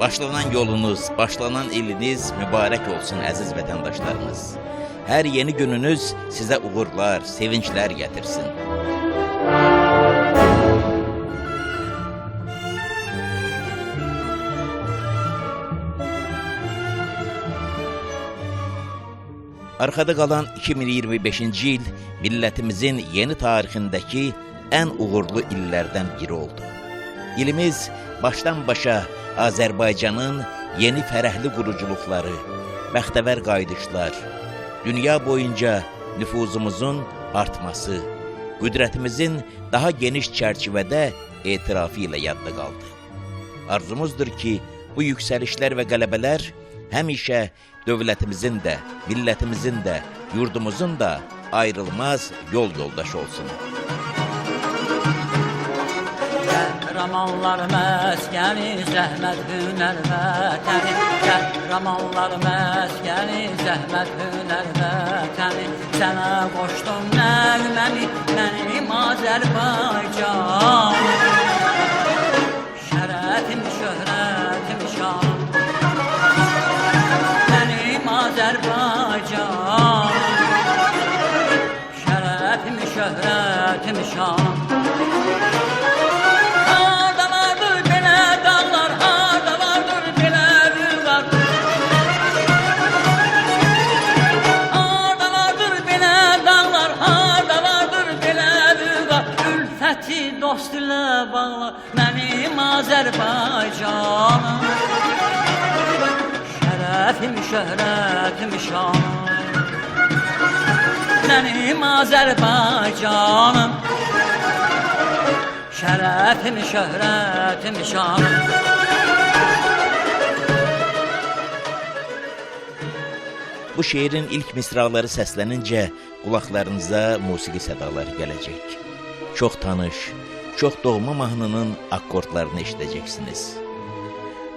Başlanan yolunuz, başlanan iliniz mübarək olsun əziz vətəndaşlarımız. Hər yeni gününüz sizə uğurlar, sevinçlər gətirsin. Arkada qalan 2025-ci il millətimizin yeni tarixindəki ən uğurlu illərdən biri oldu. İlimiz başdan başa Azərbaycanın yeni fərəhli quruculuqları, bəxtəvər qayıdışlar, dünya boyunca nüfuzumuzun artması, qüdrətimizin daha geniş çərçivədə etirafı ilə yadda qaldı. Arzumuzdur ki, bu yüksəlişlər və qələbələr həmişə dövlətimizin də, millətimizin də, yurdumuzun da ayrılmaz yol yoldaşı olsun. Qəhrəmanlar məskəni, zəhmət hünər vətəni. Qəhrəmanlar məskəni, zəhmət hünər vətəni. Sənə qoşdum nəğməmi, mənim Azərbaycan. Şərəfim, şöhrətim, şanım, mənim Azərbaycan. Şərəfim, şöhrətim, şanım. Dost ilə bağlar mənim Azərbaycanım. Şərəfim, şöhrətim, şanım, mənim Azərbaycanım. Şərəfim, şöhrətim, şanım. Bu şeirin ilk misraları səslənincə qulaqlarınıza musiqi sədaları gələcək. Çox tanış, çox doğma mahnının akkordlarını eşidəcəksiniz.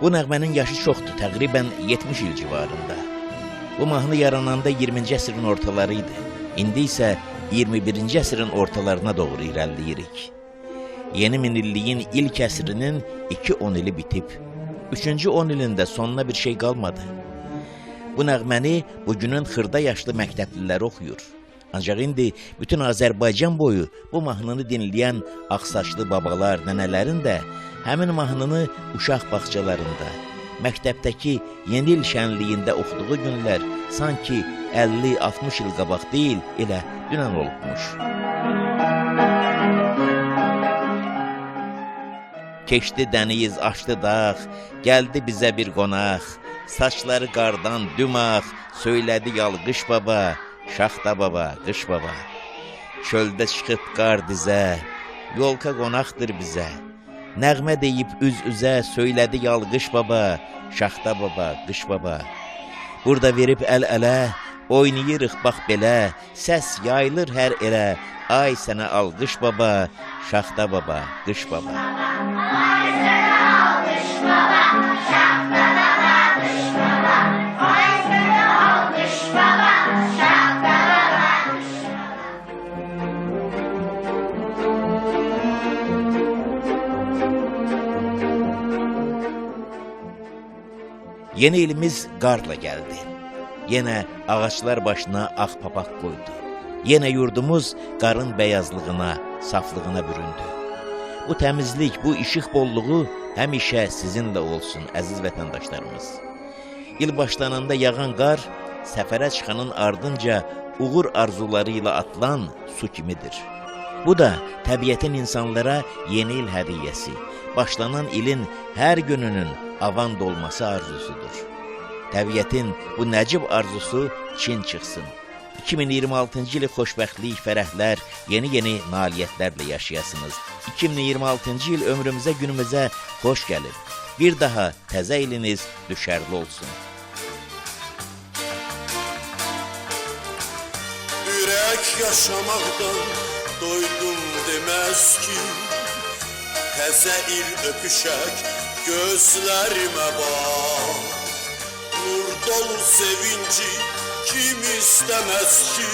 Bu nəğmənin yaşı çoxdur, təqribən 70 il civarında. Bu mahnı yarananda 20-ci əsrin ortaları idi. İndi isə 21-ci əsrin ortalarına doğru irəliləyirik. Yeni minilliyin ilk əsrinin 2-10 ili bitib. 3-cü 10 ilində sonuna bir şey qalmadı. Bu nəğməni bugünün xırda yaşlı məktəbliləri oxuyur. Ancaq indi bütün Azərbaycan boyu bu mahnını dinləyən ağsaçlı babalar, nənələrin də həmin mahnını uşaq bağçalarında, məktəbdəki yeni il şənliyində oxuduğu günlər sanki 50-60 il qabaq deyil, elə dünən olubmuş. Keçdi dəniz, açdı dağ, gəldi bizə bir qonaq, saçları qardan dümağ, söylədi yalqış baba, Şaxta baba, qış baba. Çöldə çıxıb qar dizə, yolka qonaqdır bizə. Nəğmə deyib üz-üzə, söylədi yalqış baba, Şaxta baba, qış baba. Burada verib əl-ələ, oynayırıq bax belə, səs yayılır hər elə, ay sənə alqış baba, Şaxta baba, qış baba. Ay sənə alqış baba, Şaxta baba, qış baba. Ay sənə alqış baba, Yeni ilimiz qarla gəldi. Yenə ağaçlar başına ağ papaq qoydu. Yenə yurdumuz qarın bəyazlığına, saflığına büründü. Bu təmizlik, bu işıq bolluğu həmişə sizinlə olsun, əziz vətəndaşlarımız. İl başlananda yağan qar, səfərə çıxanın ardınca uğur arzuları ilə atılan su kimidir. Bu da təbiətin insanlara yeni il hədiyyəsi, başlanan ilin hər gününün avan dolması arzusudur. Təbiətin bu nəcib arzusu çin çıxsın. 2026-cı ili xoşbəxtlik, fərəhlər, yeni nailiyyətlərlə yaşayasınız. 2026-cı il ömrümüzə, günümüzə xoş gəlib. Bir daha təzə iliniz düşərli olsun. Ürək yaşamaqdan doydum deməz ki, təzə il öpüşək gözlərimə bax. Nur dolu sevinci kim istemez ki?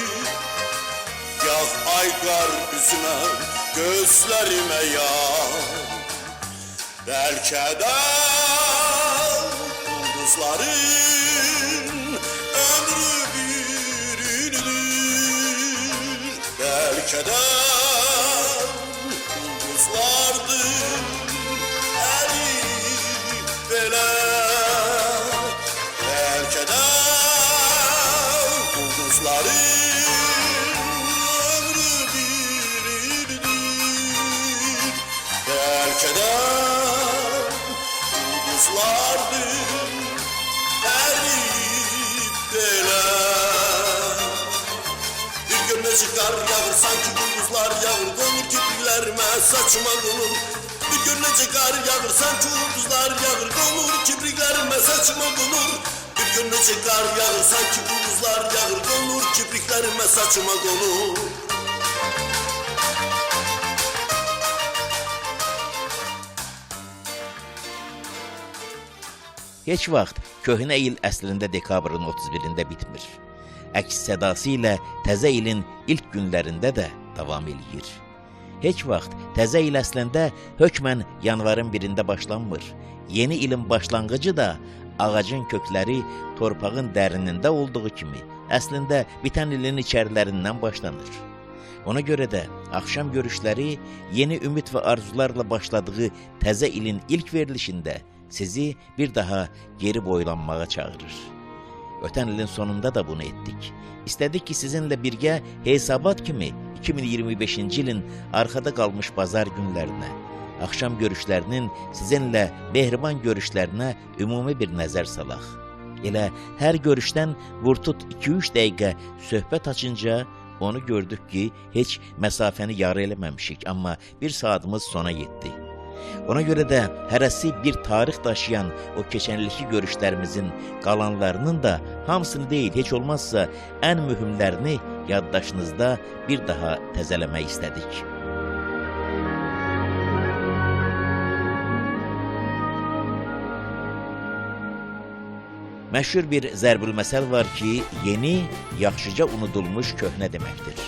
Yağ ay qar üzümə, gözlərimə yağ. Bəlkə də ulduzların ömrü biridir. Belki de ulduzlardır eriyip belə. Belki de ulduzların ömrü biridir. Belki de ulduzlardır eriyip belə. Bir gün necə qar yağır, sanki ulduzlar yağır, qonur kipriklərimə, saçıma qonur. Bir gün necə qar yağır, sanki ulduzlar yağır, qonur kipriklərimə, saçıma qonur. Bir gün necə qar yağır, sanki ulduzlar yağır, qonur kipriklərimə, saçıma qonur. Heç vaxt köhnə il əslində dekabrın 31-də bitmir. Əks sədası ilə təzə ilin ilk günlərində də davam eləyir. Heç vaxt təzə il əslində hökmən yanvarın 1-də başlanmır. Yeni ilin başlanğıcı da ağacın kökləri torpağın dərinində olduğu kimi əslində bitən ilin içərilərindən başlanır. Ona görə də axşam görüşləri yeni ümid və arzularla başladığı təzə ilin ilk verilişində sizi bir daha geri boylanmağa çağırır. Ötən ilin sonunda da bunu etdik. İstədik ki, sizinlə birgə hesabat kimi 2025-ci ilin arxada qalmış bazar günlərinə, axşam görüşlərinin sizinlə mehriban görüşlərinə ümumi bir nəzər salaq. Elə hər görüşdən vurtut 2-3 dəqiqə söhbət açınca onu gördük ki, heç məsafəni yarı eləməmişik, amma bir saatımız sona yetdi. Ona görə də hərəsi bir tarix daşıyan o keçənlikli görüşlərimizin qalanlarının da hamısını deyil, heç olmazsa ən mühümlərini yaddaşınızda bir daha təzələmək istədik. Məşhur bir zərbülməsəl var ki, yeni, yaxşıca unudulmuş köhnə deməkdir.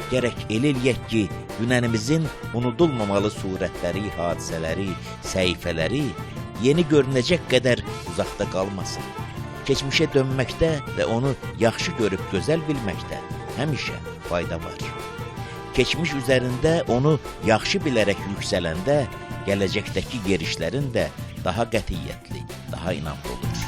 Gərək elə eləyək ki, dünənimizin unudulmamalı surətləri, hadisələri, səhifələri yeni görünəcək qədər uzaqda qalmasın. Keçmişə dönməkdə və onu yaxşı görüb gözəl bilməkdə həmişə fayda var. Keçmiş üzərində onu yaxşı bilərək yüksələndə, gələcəkdəki yerişlərin də daha qətiyyətli, daha inamlı olur.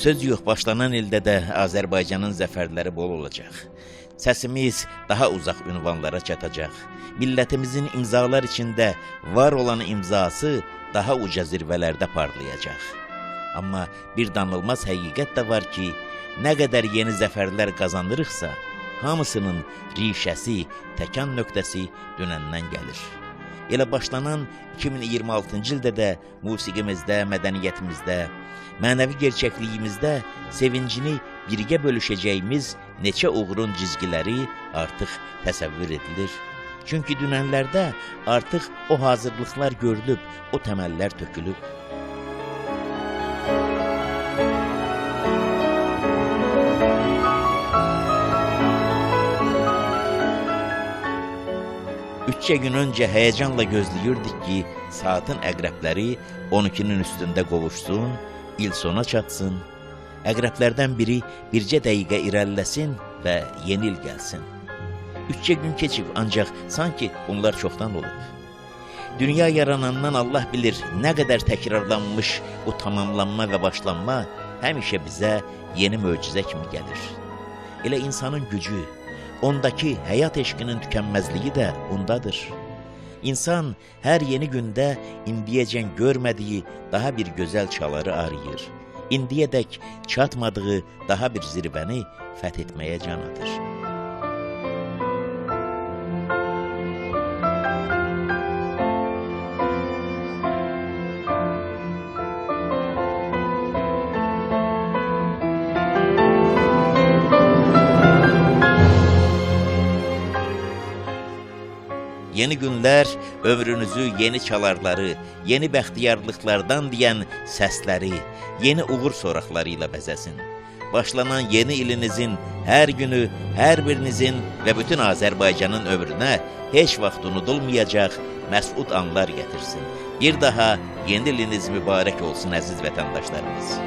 Söz yox, başlanan ildə də Azərbaycanın zəfərləri bol olacaq. Səsimiz daha uzaq ünvanlara çatacaq. Millətimizin imzalar içində var olan imzası daha uca zirvələrdə parlayacaq. Amma bir danılmaz həqiqət də var ki, nə qədər yeni zəfərlər qazanırıqsa, hamısının rişəsi, təkan nöqtəsi dünəndən gəlir. Elə başlanan 2026-cı ildə də musiqimizdə, mədəniyyətimizdə, mənəvi gerçəkliyimizdə sevincini birgə bölüşəcəyimiz neçə uğurun cizgiləri artıq təsəvvür edilir. Çünki dünənlərdə artıq o hazırlıqlar görülüb, o təməllər tökülüb. 3 gün önce heyecanla gözləyirdik ki, saatın əqrəbləri 12'nin üstündə qovuşsun, il sona çatsın. Əqrəblərdən biri bircə dəqiqə irəliləsin və yeni il gəlsin. 3 gün keçib, ancaq sanki bunlar çoxdan olub. Dünya yaranandan Allah bilir nə qədər təkrarlanmış bu tamamlanma və başlanma həmişə bizə yeni möcüzə kimi gəlir. Elə insanın gücü, ondaki həyat eşqinin tükənməzliyi də bundadır. İnsan hər yeni gündə indiyəcən görmədiyi daha bir gözəl çaları arayır. İndiyədək çatmadığı daha bir zirvəni fəth etməyə can atır. Yeni günlər ömrünüzü yeni çalarları, yeni bəxtiyarlıqlardan deyən səsləri, yeni uğur soraqları ilə bəzəsin. Başlanan yeni ilinizin hər günü, hər birinizin və bütün Azərbaycanın ömrünə heç vaxt unudulmayacaq məsud anlar gətirsin. Bir daha yeni iliniz mübarək olsun əziz vətəndaşlarımız.